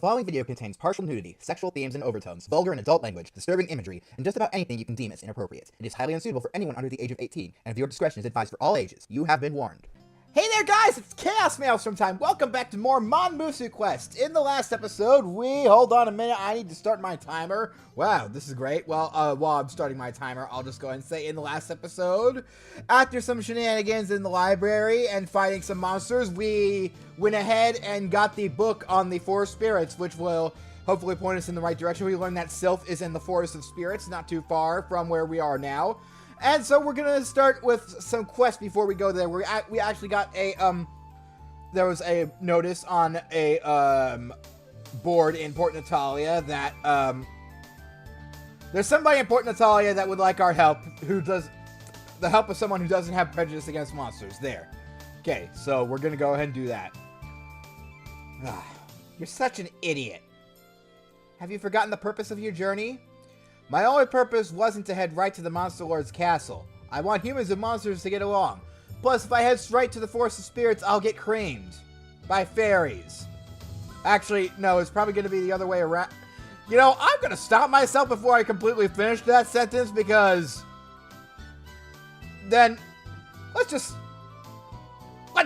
following video contains partial nudity, sexual themes and overtones, vulgar and adult language, disturbing imagery, and just about anything you can deem as inappropriate. It is highly unsuitable for anyone under the age of 18, and viewer discretion is advised for all ages. You have been warned. Hey there guys, it's ChaosMaelstrom time. Welcome back to more Monmusu Quest. In the last episode, hold on a minute, I need to start my timer. Wow, this is great. Well, while I'm starting my timer, I'll just go ahead and say in the last episode, after some shenanigans in the library and fighting some monsters, we went ahead and got the book on the Forest Spirits, which will hopefully point us in the right direction. We learned that Sylph is in the Forest of Spirits, not too far from where we are now. And so we're gonna start with some quests before we go there. We actually got a, there was a notice on a, board in Port Natalia that, there's somebody in Port Natalia that would like our help, the help of someone who doesn't have prejudice against monsters. There. Okay, so we're gonna go ahead and do that. You're such an idiot. Have you forgotten the purpose of your journey? My only purpose wasn't to head right to the Monster Lord's castle. I want humans and monsters to get along. Plus, if I head straight to the Forest of Spirits, I'll get creamed. By fairies. Actually, no, it's probably going to be the other way around. You know, I'm going to stop myself before I completely finish that sentence because... then, let's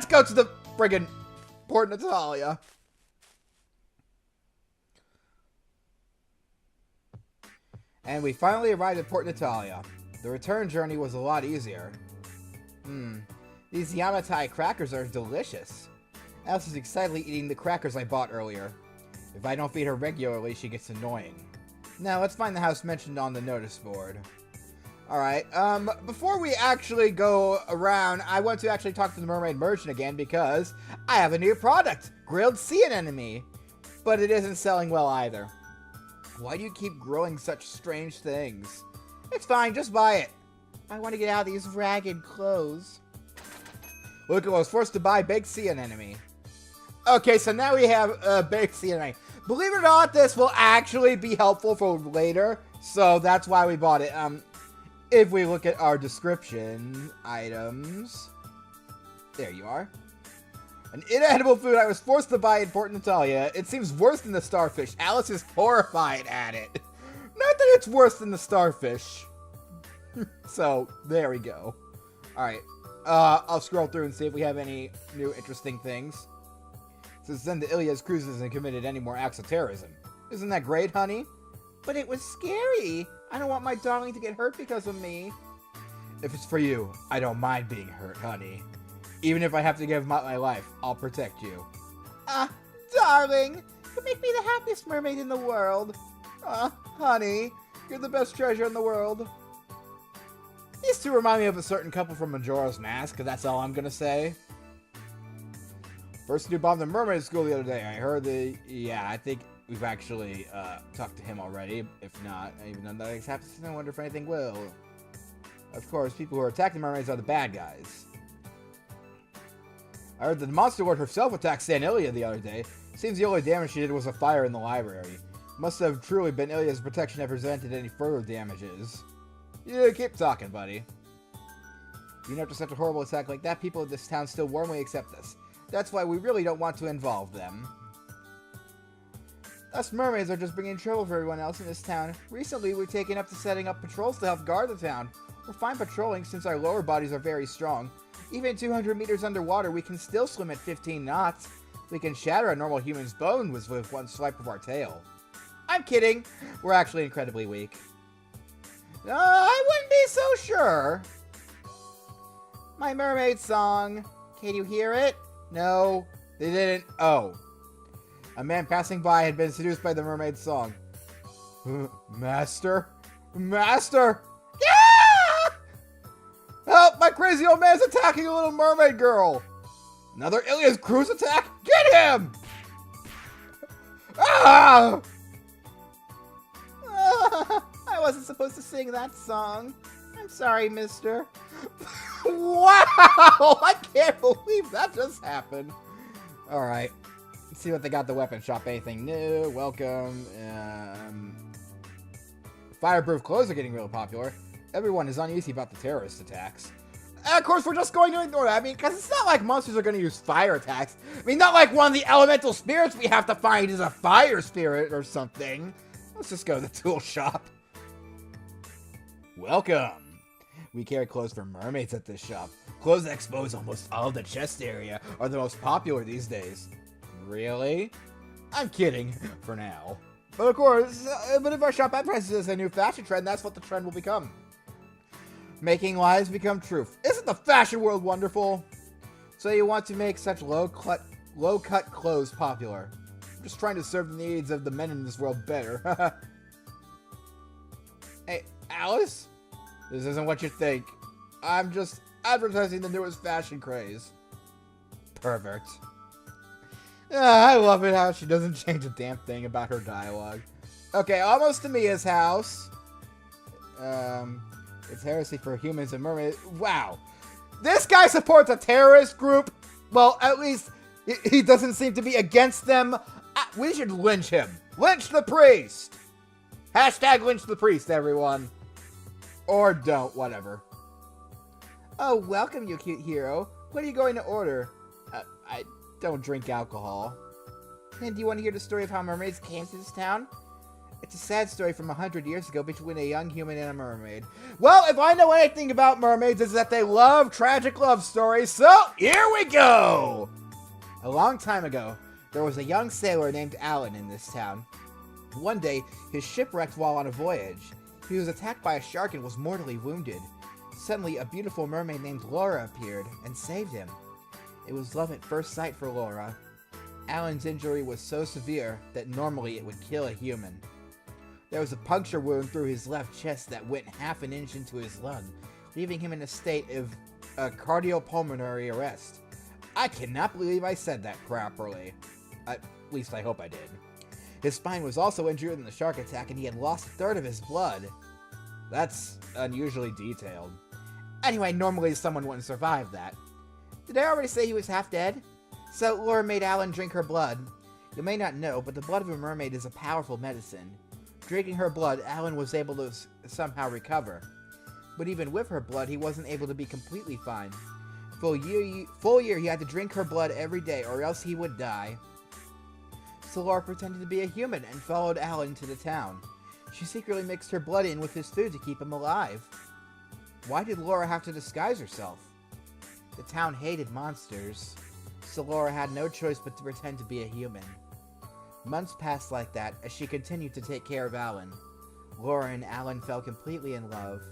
go to the friggin' Port Natalia. And we finally arrived at Port Natalia. The return journey was a lot easier. These Yamatai crackers are delicious. Alice is excitedly eating the crackers I bought earlier. If I don't feed her regularly, she gets annoying. Now, let's find the house mentioned on the notice board. Alright, before we actually go around, I want to actually talk to the Mermaid Merchant again because I have a new product, Grilled Sea Anemone. But it isn't selling well either. Why do you keep growing such strange things? It's fine, just buy it. I want to get out of these ragged clothes. Look, I was forced to buy baked sea anemone. Okay, so now we have baked sea anemone. Believe it or not, this will actually be helpful for later. So that's why we bought it. If we look at our description items. There you are. An inedible food I was forced to buy in Port Natalia. It seems worse than the starfish. Alice is horrified at it. Not that it's worse than the starfish. So, there we go. Alright. I'll scroll through and see if we have any new interesting things. Since then, the Iliad's cruise hasn't committed any more acts of terrorism. Isn't that great, honey? But it was scary. I don't want my darling to get hurt because of me. If it's for you, I don't mind being hurt, honey. Even if I have to give up my life, I'll protect you. Darling, you make me the happiest mermaid in the world. Honey, you're the best treasure in the world. These two remind me of a certain couple from Majora's Mask, that's all I'm gonna say. First dude bombed the mermaid school the other day. I heard I think we've actually, talked to him already. If not, even though that happens, I wonder if anything will. Of course, people who are attacking mermaids are the bad guys. I heard that the Monster Lord herself attacked San Ilia the other day. Seems the only damage she did was a fire in the library. Must have truly been Ilia's protection that prevented any further damages. Yeah, keep talking, buddy. Even after such a horrible attack like that, people in this town still warmly accept us. That's why we really don't want to involve them. Us mermaids are just bringing trouble for everyone else in this town. Recently, we've taken up to setting up patrols to help guard the town. We're fine patrolling since our lower bodies are very strong. Even 200 meters underwater, we can still swim at 15 knots. We can shatter a normal human's bone with one swipe of our tail. I'm kidding. We're actually incredibly weak. I wouldn't be so sure. My mermaid song. Can you hear it? No, they didn't. Oh. A man passing by had been seduced by the mermaid song. Master? Master! Help! My crazy old man's attacking a little mermaid girl! Another Ilia's cruise attack? Get him! I wasn't supposed to sing that song. I'm sorry, mister. Wow! I can't believe that just happened. Alright. Let's see what they got at the weapon shop. Anything new? Welcome. Fireproof clothes are getting real popular. Everyone is uneasy about the terrorist attacks. And of course, we're just going to ignore that. I mean, because it's not like monsters are going to use fire attacks. I mean, not like one of the elemental spirits we have to find is a fire spirit or something. Let's just go to the tool shop. Welcome. We carry clothes for mermaids at this shop. Clothes that expose almost all of the chest area are the most popular these days. Really? I'm kidding, for now. But of course, but if our shop advertises a new fashion trend, that's what the trend will become. Making lies become truth. Isn't the fashion world wonderful? So you want to make such low-cut clothes popular. I'm just trying to serve the needs of the men in this world better. Hey, Alice? This isn't what you think. I'm just advertising the newest fashion craze. Perfect. I love it how she doesn't change a damn thing about her dialogue. Okay, almost to Mia's house. It's heresy for humans and mermaids. Wow. This guy supports a terrorist group. Well, at least he doesn't seem to be against them. We should lynch him. Lynch the priest. Hashtag lynch the priest, everyone. Or don't, whatever. Oh, welcome, you cute hero. What are you going to order? I don't drink alcohol. And do you want to hear the story of how mermaids came to this town? It's a sad story from 100 years ago between a young human and a mermaid. Well, if I know anything about mermaids, it's that they love tragic love stories, so here we go! A long time ago, there was a young sailor named Alan in this town. One day, his ship wrecked while on a voyage. He was attacked by a shark and was mortally wounded. Suddenly, a beautiful mermaid named Laura appeared and saved him. It was love at first sight for Laura. Alan's injury was so severe that normally it would kill a human. There was a puncture wound through his left chest that went half an inch into his lung, leaving him in a state of cardiopulmonary arrest. I cannot believe I said that properly. At least I hope I did. His spine was also injured in the shark attack and he had lost a third of his blood. That's unusually detailed. Anyway, normally someone wouldn't survive that. Did I already say he was half dead? So Laura made Alan drink her blood. You may not know, but the blood of a mermaid is a powerful medicine. Drinking her blood, Alan was able to somehow recover. But even with her blood, he wasn't able to be completely fine. For a full year, he had to drink her blood every day, or else he would die. So Laura pretended to be a human and followed Alan to the town. She secretly mixed her blood in with his food to keep him alive. Why did Laura have to disguise herself? The town hated monsters, so Laura had no choice but to pretend to be a human. Months passed like that as she continued to take care of Alan. Laura and Alan fell completely in love.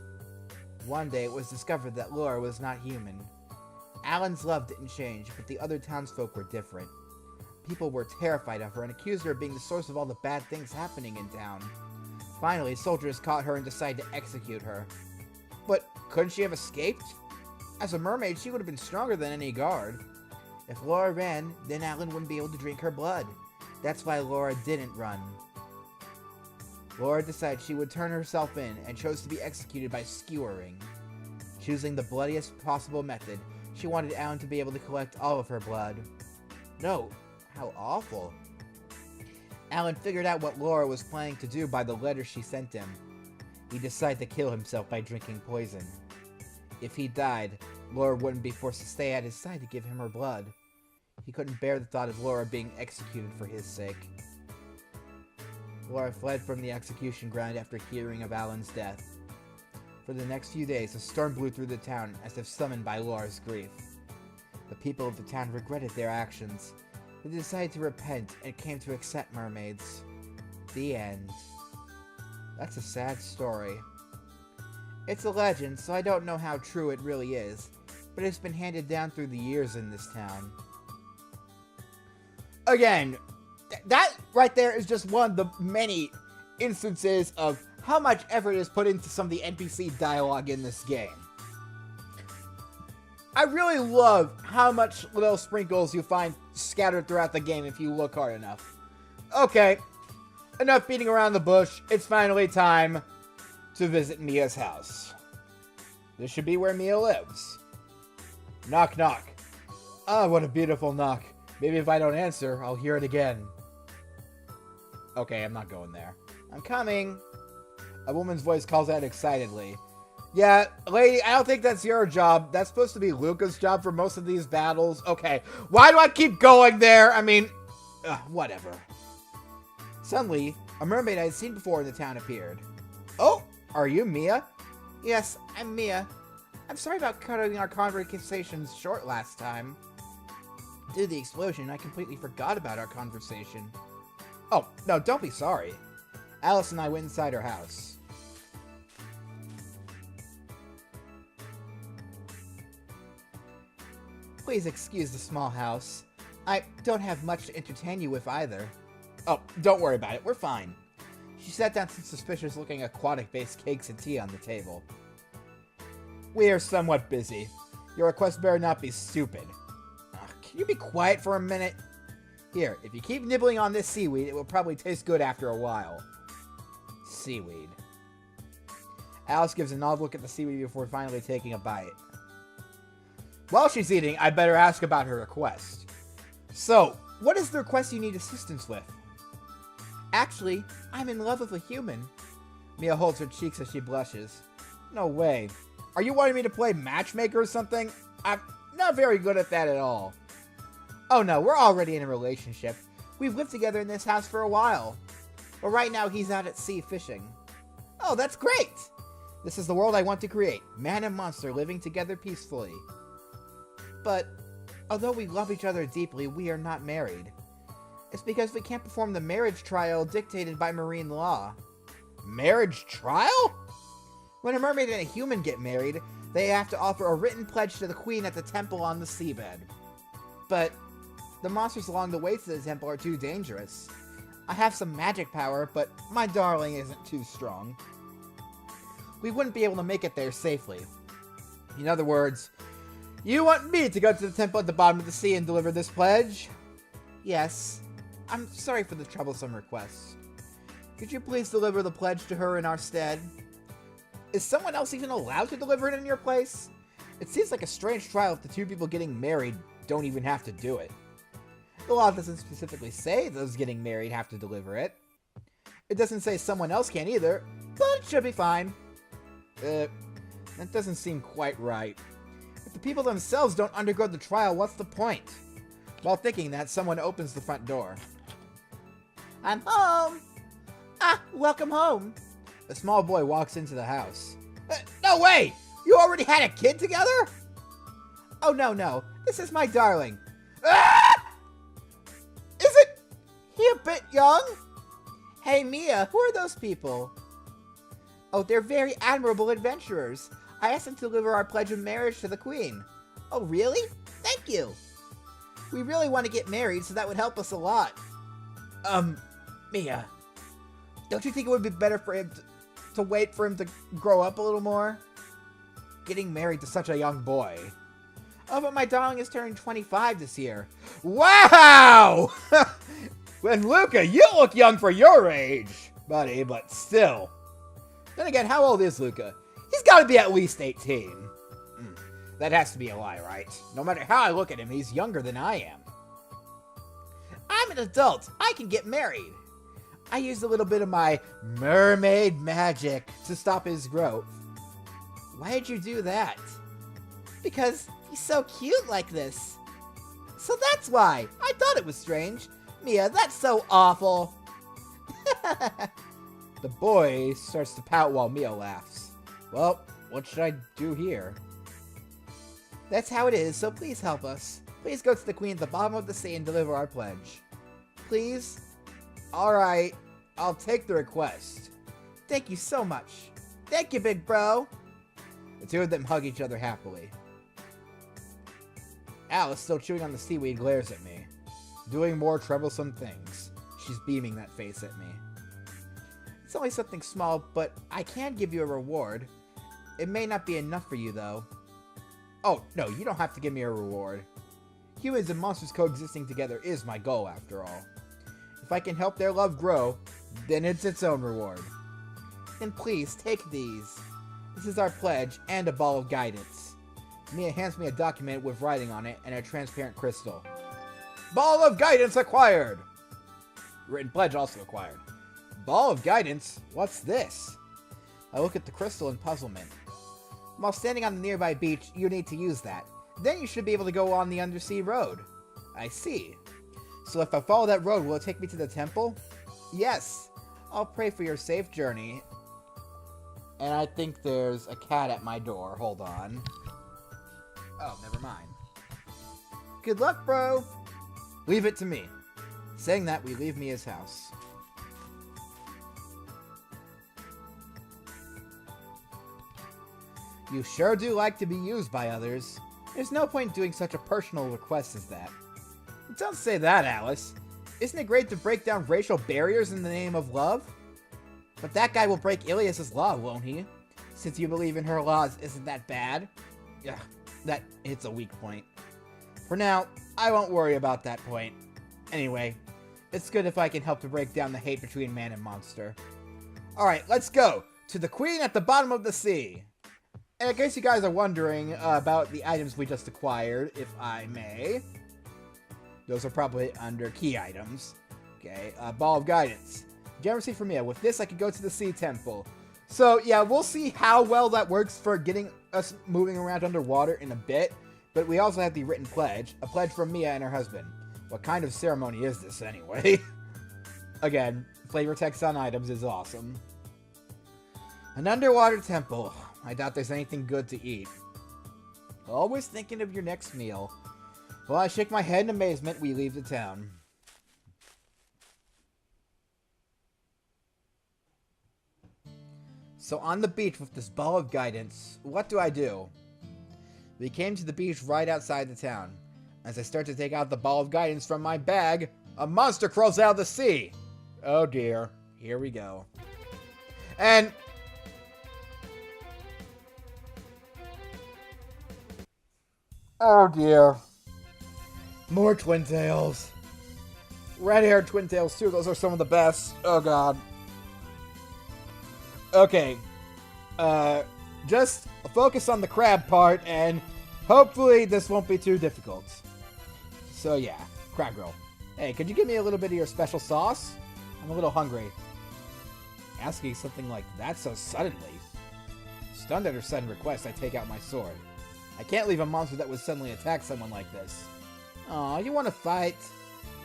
One day it was discovered that Laura was not human. Alan's love didn't change, but the other townsfolk were different. People were terrified of her and accused her of being the source of all the bad things happening in town. Finally, soldiers caught her and decided to execute her. But couldn't she have escaped? As a mermaid, she would have been stronger than any guard. If Laura ran, then Alan wouldn't be able to drink her blood. That's why Laura didn't run. Laura decided she would turn herself in and chose to be executed by skewering. Choosing the bloodiest possible method, she wanted Alan to be able to collect all of her blood. No, how awful. Alan figured out what Laura was planning to do by the letter she sent him. He decided to kill himself by drinking poison. If he died, Laura wouldn't be forced to stay at his side to give him her blood. He couldn't bear the thought of Laura being executed for his sake. Laura fled from the execution ground after hearing of Alan's death. For the next few days, a storm blew through the town as if summoned by Laura's grief. The people of the town regretted their actions. They decided to repent and came to accept mermaids. The end. That's a sad story. It's a legend, so I don't know how true it really is, but it's been handed down through the years in this town. Again, that right there is just one of the many instances of how much effort is put into some of the NPC dialogue in this game. I really love how much little sprinkles you find scattered throughout the game if you look hard enough. Okay, enough beating around the bush. It's finally time to visit Mia's house. This should be where Mia lives. Knock, knock. Ah, what a beautiful knock. Maybe if I don't answer, I'll hear it again. Okay, I'm not going there. I'm coming. A woman's voice calls out excitedly. Yeah, lady, I don't think that's your job. That's supposed to be Luca's job for most of these battles. Okay, why do I keep going there? I mean, whatever. Suddenly, a mermaid I had seen before in the town appeared. Oh, are you Mia? Yes, I'm Mia. I'm sorry about cutting our conversations short last time. Due to the explosion, I completely forgot about our conversation. Oh, no, don't be sorry. Alice and I went inside her house. Please excuse the small house. I don't have much to entertain you with either. Oh, don't worry about it. We're fine. She sat down some suspicious-looking aquatic-based cakes and tea on the table. We are somewhat busy. Your request better not be stupid. Can you be quiet for a minute? Here, if you keep nibbling on this seaweed, it will probably taste good after a while. Seaweed. Alice gives an odd look at the seaweed before finally taking a bite. While she's eating, I better ask about her request. So, what is the request you need assistance with? Actually, I'm in love with a human. Mia holds her cheeks as she blushes. No way. Are you wanting me to play matchmaker or something? I'm not very good at that at all. Oh no, we're already in a relationship. We've lived together in this house for a while. But right now he's out at sea fishing. Oh, that's great! This is the world I want to create. Man and monster living together peacefully. But, although we love each other deeply, we are not married. It's because we can't perform the marriage trial dictated by marine law. Marriage trial? When a mermaid and a human get married, they have to offer a written pledge to the queen at the temple on the seabed. But, the monsters along the way to the temple are too dangerous. I have some magic power, but my darling isn't too strong. We wouldn't be able to make it there safely. In other words, you want me to go to the temple at the bottom of the sea and deliver this pledge? Yes. I'm sorry for the troublesome request. Could you please deliver the pledge to her in our stead? Is someone else even allowed to deliver it in your place? It seems like a strange trial if the two people getting married don't even have to do it. The law doesn't specifically say those getting married have to deliver it. It doesn't say someone else can either, but it should be fine. That doesn't seem quite right. If the people themselves don't undergo the trial, what's the point? While thinking that, someone opens the front door. I'm home! Ah, welcome home! A small boy walks into the house. No way! You already had a kid together? Oh, no. This is my darling. Ah! Isn't he a bit young? Hey, Mia, who are those people? Oh, they're very admirable adventurers. I asked them to deliver our pledge of marriage to the queen. Oh, really? Thank you. We really want to get married, so that would help us a lot. Mia, don't you think it would be better for him to wait for him to grow up a little more? Getting married to such a young boy. Oh, but my darling is turning 25 this year. Wow! When Luca, you look young for your age, buddy, but still. Then again, how old is Luca? He's got to be at least 18. That has to be a lie, right? No matter how I look at him, he's younger than I am. I'm an adult. I can get married. I used a little bit of my mermaid magic to stop his growth. Why did you do that? Because he's so cute like this. So that's why. I thought it was strange. Mia, that's so awful. The boy starts to pout while Mia laughs. Well, what should I do here? That's how it is, so please help us. Please go to the queen at the bottom of the sea and deliver our pledge. Please? Alright, I'll take the request. Thank you so much. Thank you, big bro. The two of them hug each other happily. Alice, still chewing on the seaweed, glares at me. Doing more troublesome things. She's beaming that face at me. It's only something small, but I can give you a reward. It may not be enough for you, though. Oh, no, you don't have to give me a reward. Humans and monsters coexisting together is my goal, after all. If I can help their love grow, then it's its own reward. Then please, take these. This is our pledge and a ball of guidance. Mia hands me a document with writing on it and a transparent crystal. Ball of guidance acquired! Written pledge also acquired. Ball of guidance? What's this? I look at the crystal in puzzlement. While standing on the nearby beach, you need to use that. Then you should be able to go on the undersea road. I see. So if I follow that road, will it take me to the temple? Yes. I'll pray for your safe journey. And I think there's a cat at my door. Hold on. Oh, never mind. Good luck, bro. Leave it to me. Saying that, we leave Mia's house. You sure do like to be used by others. There's no point in doing such a personal request as that. Don't say that, Alice. Isn't it great to break down racial barriers in the name of love? But that guy will break Ilias's law, won't he? Since you believe in her laws, isn't that bad? Yeah, that hits a weak point. For now, I won't worry about that point. Anyway, it's good if I can help to break down the hate between man and monster. Alright, let's go! To the queen at the bottom of the sea! And in case you guys are wondering about the items we just acquired, if I may. Those are probably under key items. Okay, Ball of Guidance. Generously for Mia. With this, I could go to the Sea Temple. So, yeah, we'll see how well that works for getting us moving around underwater in a bit. But we also have the written pledge. A pledge from Mia and her husband. What kind of ceremony is this, anyway? Again, flavor text on items is awesome. An underwater temple. I doubt there's anything good to eat. Always thinking of your next meal. While I shake my head in amazement, we leave the town. So on the beach with this ball of guidance, what do I do? We came to the beach right outside the town. As I start to take out the ball of guidance from my bag, a monster crawls out of the sea. Oh dear. Here we go. And... oh dear. More twin tails. Red-haired twin tails too. Those are some of the best. Oh god. Okay. Just focus on the crab part, and hopefully this won't be too difficult. So yeah, crab girl. Hey, could you give me a little bit of your special sauce? I'm a little hungry. Asking something like that so suddenly. Stunned at her sudden request, I take out my sword. I can't leave a monster that would suddenly attack someone like this. Aw, you want to fight?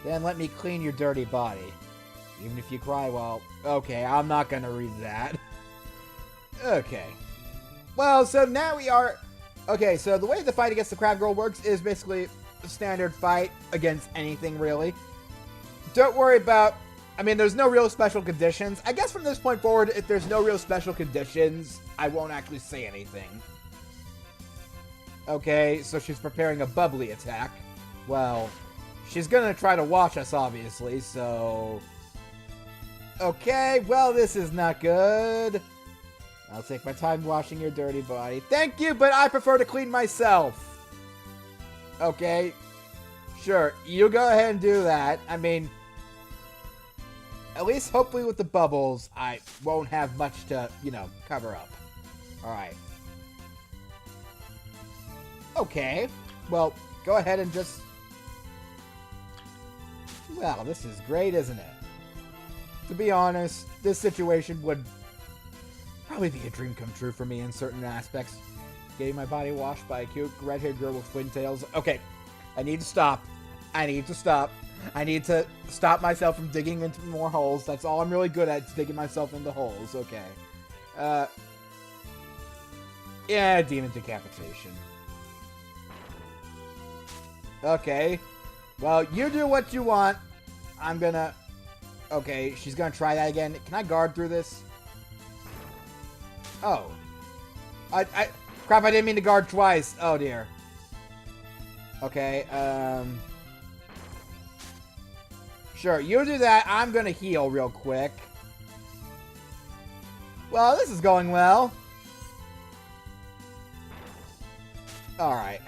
Then let me clean your dirty body. Even if you cry, well, okay, I'm not gonna read that. Okay. Well, so now we are... okay, so the way the fight against the crab girl works is basically a standard fight against anything, really. Don't worry about... I mean, there's no real special conditions. I guess from this point forward, if there's no real special conditions, I won't actually say anything. Okay, so she's preparing a bubbly attack. Well, she's gonna try to wash us, obviously, so... okay, well, this is not good. I'll take my time washing your dirty body. Thank you, but I prefer to clean myself. Okay, sure, you go ahead and do that. I mean, at least hopefully with the bubbles, I won't have much to, you know, cover up. Alright. Okay, well, go ahead and just... well, this is great, isn't it? To be honest, this situation would probably be a dream come true for me in certain aspects. Getting my body washed by a cute red-haired girl with twin tails. Okay, I need to stop. I need to stop. I need to stop myself from digging into more holes. That's all I'm really good at, is digging myself into holes. Okay. Yeah, demon decapitation. Okay. Well, you do what you want. I'm gonna... okay, she's gonna try that again. Can I guard through this? Oh. Crap, I didn't mean to guard twice. Oh, dear. Okay, sure, you do that. I'm gonna heal real quick. Well, this is going well. Alright.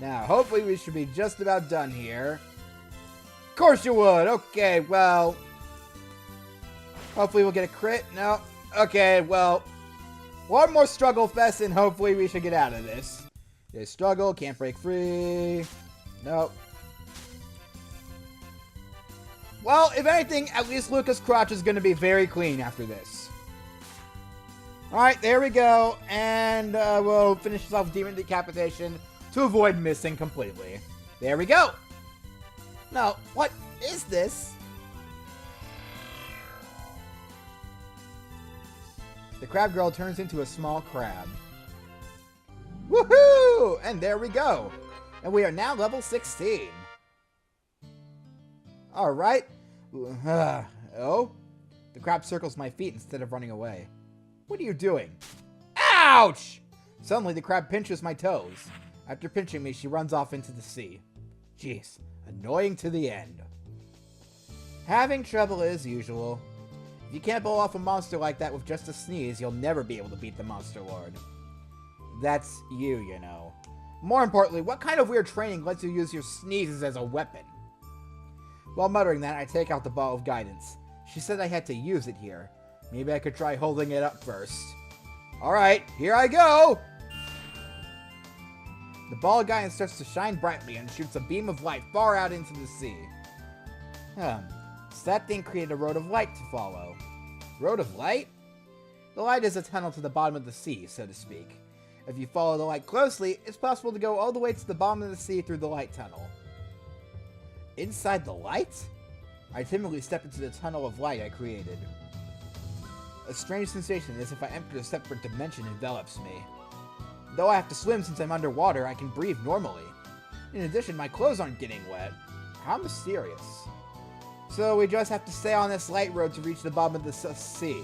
Now, hopefully we should be just about done here. Of course you would! Okay, well... hopefully we'll get a crit. No. Okay, well... one more struggle fest and hopefully we should get out of this. There's struggle, can't break free. Nope. Well, if anything, at least Lucas' crotch is going to be very clean after this. Alright, there we go. And we'll finish this off with Demon Decapitation to avoid missing completely. There we go. Now, what is this? The crab girl turns into a small crab. Woohoo! And there we go. And we are now level 16. Alright. Oh? The crab circles my feet instead of running away. What are you doing? Ouch! Suddenly the crab pinches my toes. After pinching me, she runs off into the sea. Jeez, annoying to the end. Having trouble as usual. If you can't blow off a monster like that with just a sneeze, you'll never be able to beat the Monster Lord. That's you, you know. More importantly, what kind of weird training lets you use your sneezes as a weapon? While muttering that, I take out the ball of guidance. She said I had to use it here. Maybe I could try holding it up first. Alright, here I go! The ball of guidance starts to shine brightly and shoots a beam of light far out into the sea. So that thing created a road of light to follow. Road of light? The light is a tunnel to the bottom of the sea, so to speak. If you follow the light closely, it's possible to go all the way to the bottom of the sea through the light tunnel. Inside the light? I timidly step into the tunnel of light I created. A strange sensation as if I entered a separate dimension envelops me. Though I have to swim since I'm underwater, I can breathe normally. In addition, my clothes aren't getting wet. How mysterious. So we just have to stay on this light road to reach the bottom of the sea.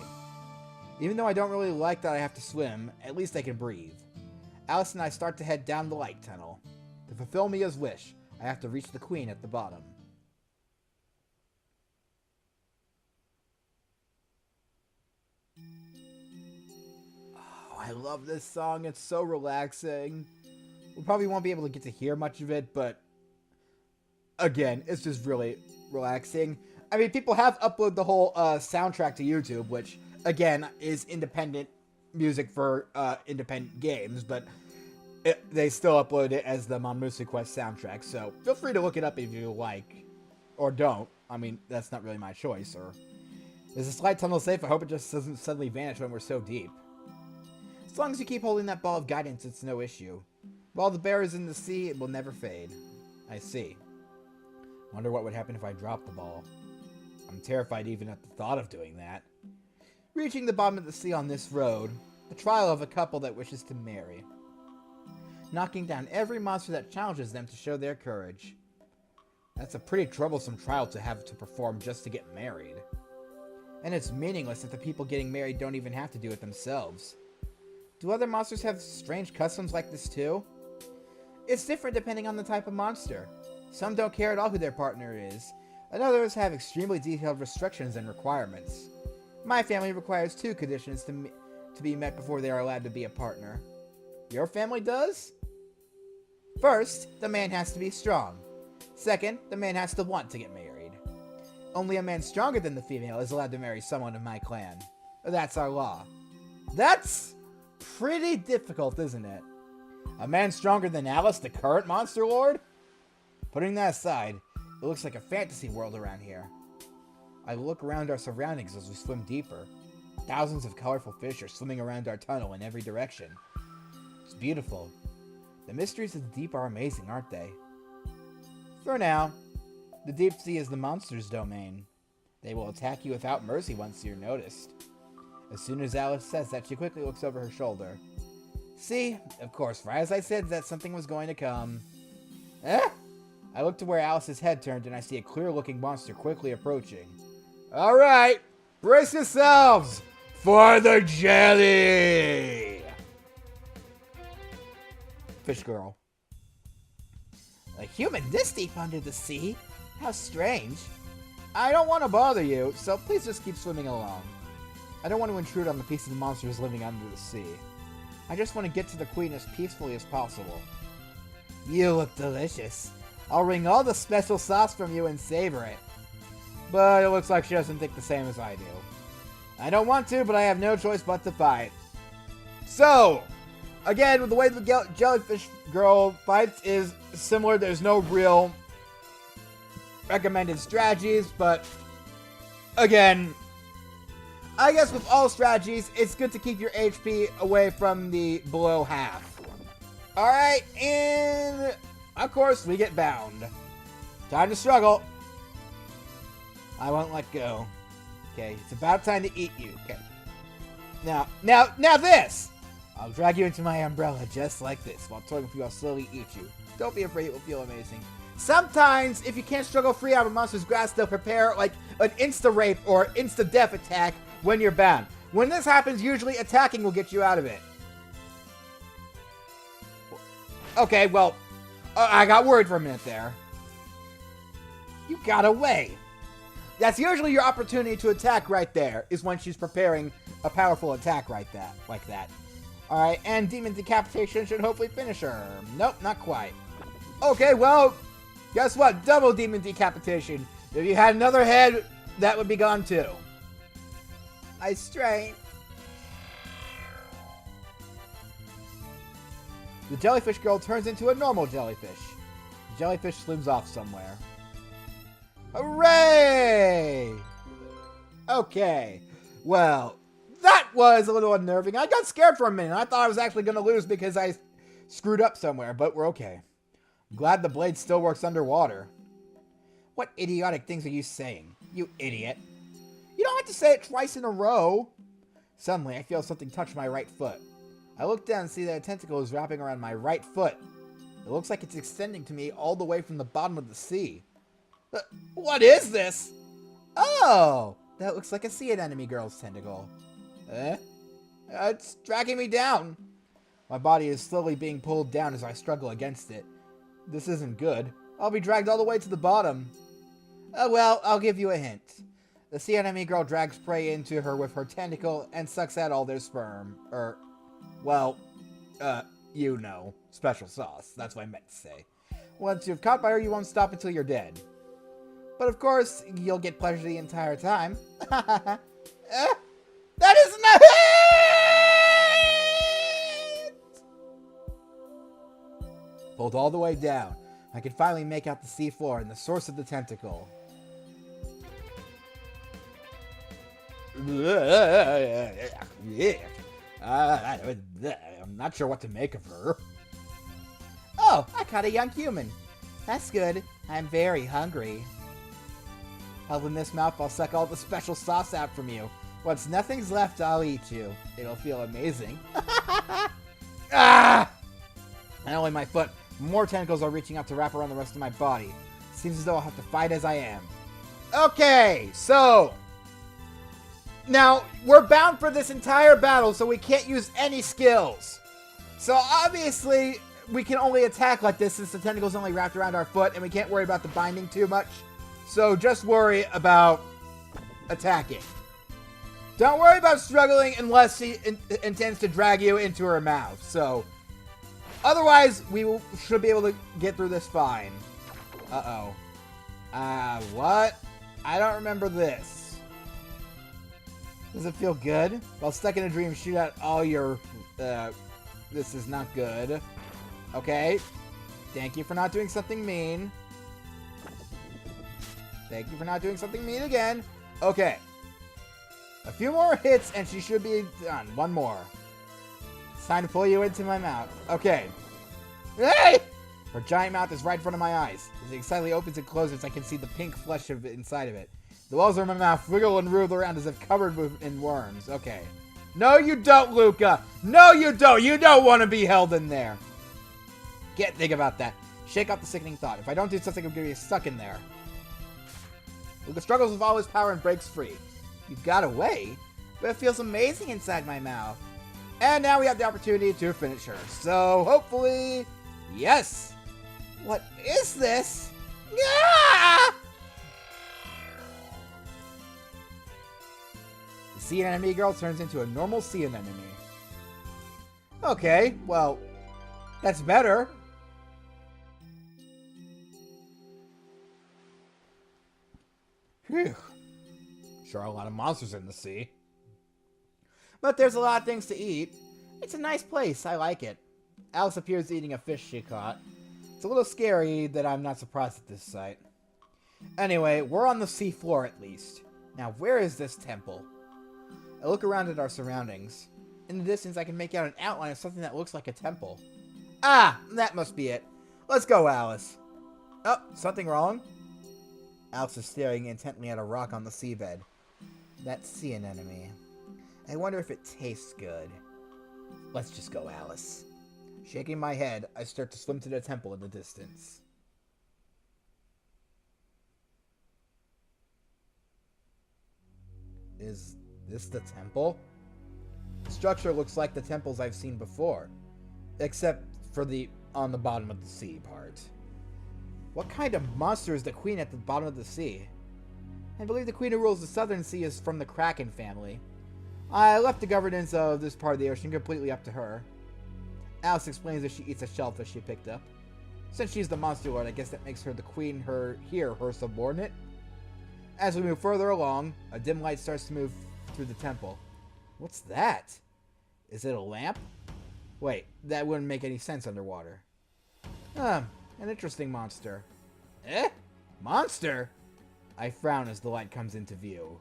Even though I don't really like that I have to swim, at least I can breathe. Alice and I start to head down the light tunnel. To fulfill Mia's wish, I have to reach the queen at the bottom. Oh, I love this song. It's so relaxing. We probably won't be able to get to hear much of it, but again, it's just really relaxing. I mean, people have uploaded the whole soundtrack to YouTube, which, again, is independent music for independent games, but they still upload it as the Monmusu Quest soundtrack, so feel free to look it up if you like, or don't. I mean, that's not really my choice. Or is this light tunnel safe? I hope it just doesn't suddenly vanish when we're so deep. As long as you keep holding that ball of guidance, it's no issue. While the bear is in the sea, it will never fade. I see. Wonder what would happen if I dropped the ball. I'm terrified even at the thought of doing that. Reaching the bottom of the sea on this road, the trial of a couple that wishes to marry. Knocking down every monster that challenges them to show their courage. That's a pretty troublesome trial to have to perform just to get married. And it's meaningless if the people getting married don't even have to do it themselves. Do other monsters have strange customs like this too? It's different depending on the type of monster. Some don't care at all who their partner is, and others have extremely detailed restrictions and requirements. My family requires 2 conditions to be met before they are allowed to be a partner. Your family does? First, the man has to be strong. Second, the man has to want to get married. Only a man stronger than the female is allowed to marry someone of my clan. That's our law. That's pretty difficult, isn't it? A man stronger than Alice, the current Monster Lord? Putting that aside, it looks like a fantasy world around here. I look around our surroundings as we swim deeper. Thousands of colorful fish are swimming around our tunnel in every direction. It's beautiful. The mysteries of the deep are amazing, aren't they? For now, the deep sea is the monster's domain. They will attack you without mercy once you're noticed. As soon as Alice says that, she quickly looks over her shoulder. See, of course, right as I said that something was going to come. Eh? I look to where Alice's head turned and I see a clear-looking monster quickly approaching. Alright, brace yourselves for the jelly! Fish girl. A human this deep under the sea? How strange. I don't want to bother you, so please just keep swimming along. I don't want to intrude on the peace of the monsters living under the sea. I just want to get to the queen as peacefully as possible. You look delicious. I'll wring all the special sauce from you and savor it. But it looks like she doesn't think the same as I do. I don't want to, but I have no choice but to fight. So, again, with the way the jellyfish girl fights is similar. There's no real recommended strategies, but again, I guess with all strategies, it's good to keep your HP away from the below half. Alright, and of course we get bound. Time to struggle. I won't let go. Okay, it's about time to eat you. Okay. Now this! I'll drag you into my umbrella just like this, while toying with you, I'll slowly eat you. Don't be afraid, it will feel amazing. Sometimes, if you can't struggle free out of a monster's grasp, they'll prepare like an insta-rape or insta-death attack when you're bound. When this happens, usually attacking will get you out of it. Okay, well, I got worried for a minute there. You got away. That's usually your opportunity to attack right there, is when she's preparing a powerful attack like that. Alright, and Demon Decapitation should hopefully finish her. Nope, not quite. Okay, well, guess what? Double Demon Decapitation. If you had another head, that would be gone too. I strain. The jellyfish girl turns into a normal jellyfish. The jellyfish swims off somewhere. Hooray! Okay, well, that was a little unnerving. I got scared for a minute. I thought I was actually going to lose because I screwed up somewhere, but we're okay. I'm glad the blade still works underwater. What idiotic things are you saying, you idiot? You don't have to say it twice in a row. Suddenly, I feel something touch my right foot. I look down and see that a tentacle is wrapping around my right foot. It looks like it's extending to me all the way from the bottom of the sea. What is this? Oh, that looks like a sea anemone girl's tentacle. It's dragging me down. My body is slowly being pulled down as I struggle against it. This isn't good. I'll be dragged all the way to the bottom. Oh well, I'll give you a hint. The sea anemone girl drags prey into her with her tentacle and sucks out all their sperm. Well, you know, special sauce. That's what I meant to say. Once you've caught by her, you won't stop until you're dead. But of course, you'll get pleasure the entire time. That is not it! Pulled all the way down, I could finally make out the seafloor and the source of the tentacle. I'm not sure what to make of her. Oh, I caught a young human. That's good. I'm very hungry. Open this mouth, I'll suck all the special sauce out from you. Once nothing's left, I'll eat you. It'll feel amazing. Ah! Not only my foot, more tentacles are reaching out to wrap around the rest of my body. Seems as though I'll have to fight as I am. Okay, so... now, we're bound for this entire battle, so we can't use any skills. So obviously, we can only attack like this since the tentacle's only wrapped around our foot, and we can't worry about the binding too much. So just worry about attacking. Don't worry about struggling unless she intends to drag you into her mouth. So, otherwise, should be able to get through this fine. Uh-oh. What? I don't remember this. Does it feel good? While stuck in a dream, shoot out all your... this is not good. Okay. Thank you for not doing something mean. Thank you for not doing something mean again. Okay. A few more hits and she should be done. One more. It's time to pull you into my mouth. Okay. Hey! Her giant mouth is right in front of my eyes. As it excitedly opens and closes, I can see the pink flesh of it inside of it. The walls of my mouth wiggle and wriggle around as if covered in worms. Okay. No, you don't, Luca. No, you don't. You don't want to be held in there. Can't think about that. Shake off the sickening thought. If I don't do something, I'm going to be stuck in there. Luca struggles with all his power and breaks free. You got away, but it feels amazing inside my mouth. And now we have the opportunity to finish her. So, hopefully, yes. What is this? Ah! The sea anemone girl turns into a normal sea anemone. Okay, well, that's better. Phew. Sure are a lot of monsters in the sea. But there's a lot of things to eat. It's a nice place. I like it. Alice appears eating a fish she caught. It's a little scary that I'm not surprised at this sight. Anyway, we're on the sea floor at least. Now, where is this temple? I look around at our surroundings. In the distance, I can make out an outline of something that looks like a temple. Ah, that must be it. Let's go, Alice. Oh, something wrong? Alice is staring intently at a rock on the seabed. That sea anemone. I wonder if it tastes good. Let's just go, Alice. Shaking my head, I start to swim to the temple in the distance. Is this the temple? The structure looks like the temples I've seen before, except for the on the bottom of the sea part. What kind of monster is the queen at the bottom of the sea? I believe the queen who rules the southern sea is from the Kraken family. I left the governance of this part of the ocean completely up to her. Alice explains that she eats a shellfish she picked up. Since she's the monster lord, I guess that makes her the queen, her subordinate. As we move further along, a dim light starts to move through the temple. What's that? Is it a lamp? Wait, that wouldn't make any sense underwater. An interesting monster. Eh? Monster? I frown as the light comes into view.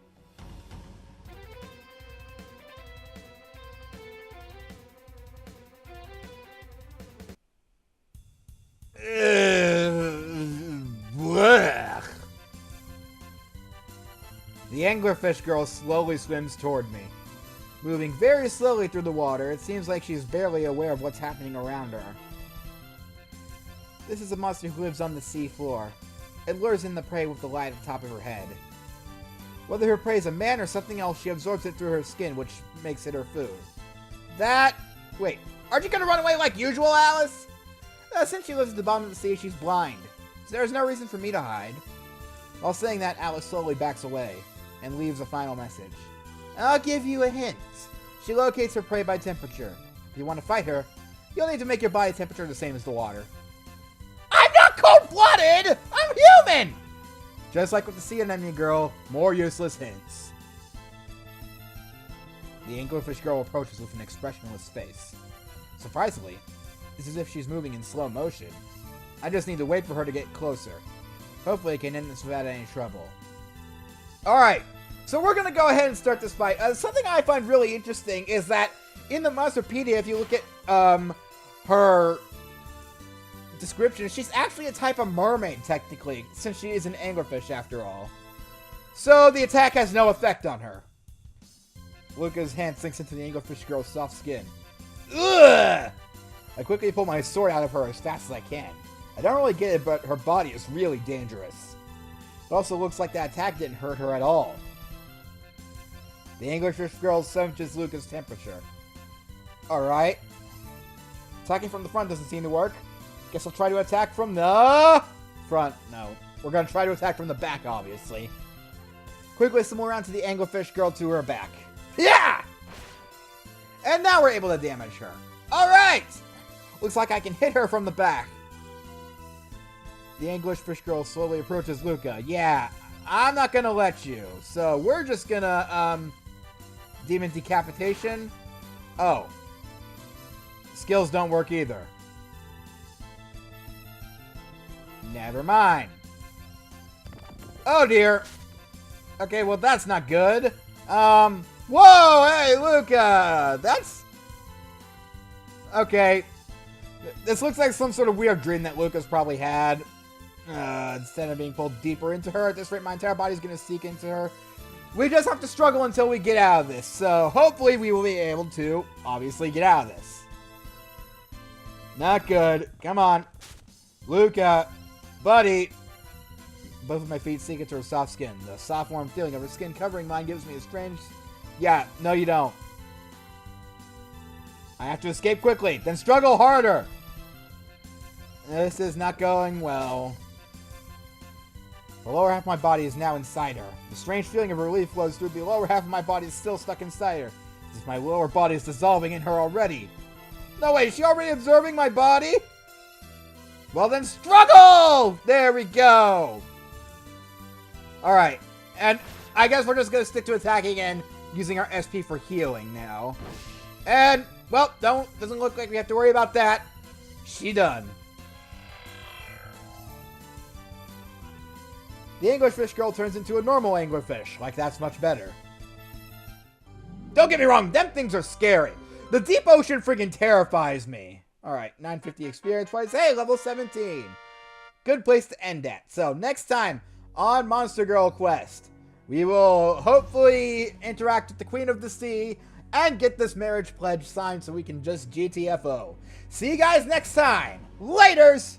The anglerfish girl slowly swims toward me. Moving very slowly through the water, it seems like she's barely aware of what's happening around her. This is a monster who lives on the sea floor. It lures in the prey with the light at the top of her head. Whether her prey is a man or something else, she absorbs it through her skin, which makes it her food. Wait, aren't you gonna run away like usual, Alice? Since she lives at the bottom of the sea, she's blind, so there's no reason for me to hide. While saying that, Alice slowly backs away and leaves a final message. I'll give you a hint. She locates her prey by temperature. If you want to fight her, you'll need to make your body temperature the same as the water. I'm not cold-blooded! I'm human! Just like with the sea anemone girl, more useless hints. The anglerfish girl approaches with an expressionless face. Surprisingly, it's as if she's moving in slow motion. I just need to wait for her to get closer. Hopefully I can end this without any trouble. Alright, so we're going to go ahead and start this fight. Something I find really interesting is that in the Monsterpedia, if you look at her description, she's actually a type of mermaid, technically, since she is an anglerfish after all. So the attack has no effect on her. Luca's hand sinks into the anglerfish girl's soft skin. Ugh! I quickly pull my sword out of her as fast as I can. I don't really get it, but her body is really dangerous. It also looks like that attack didn't hurt her at all. The anglerfish girl senses Luca's temperature. Alright. Attacking from the front doesn't seem to work. Guess I'll try to attack from the front. No. We're going to try to attack from the back, obviously. Quickly swim around to the anglerfish girl to her back. Yeah! And now we're able to damage her. Alright! Looks like I can hit her from the back. The anglerfish girl slowly approaches Luca. Yeah, I'm not going to let you. So we're just going to, demon decapitation. Oh. Skills don't work either. Never mind. Oh dear. Okay, well that's not good. Whoa, hey Luca! That's... Okay. This looks like some sort of weird dream that Luca's probably had. Instead of being pulled deeper into her, at this rate my entire body's gonna seek into her. We just have to struggle until we get out of this. So hopefully we will be able to, obviously, get out of this. Not good. Come on. Luca. Buddy. Both of my feet sink into her soft skin. The soft, warm feeling of her skin covering mine gives me a strange... Yeah, no you don't. I have to escape quickly, then struggle harder. This is not going well. The lower half of my body is now inside her. The strange feeling of relief flows through. The lower half of my body is still stuck inside her. As if my lower body is dissolving in her already. No way, is she already absorbing my body? Well then, struggle! There we go. Alright, and I guess we're just going to stick to attacking and using our SP for healing now. And, well, doesn't look like we have to worry about that. She done. The anglerfish girl turns into a normal anglerfish. Like, that's much better. Don't get me wrong, them things are scary. The deep ocean freaking terrifies me. Alright, 950 experience points. Hey, level 17. Good place to end at. So, next time on Monster Girl Quest, we will hopefully interact with the Queen of the Sea and get this marriage pledge signed so we can just GTFO. See you guys next time. Laters!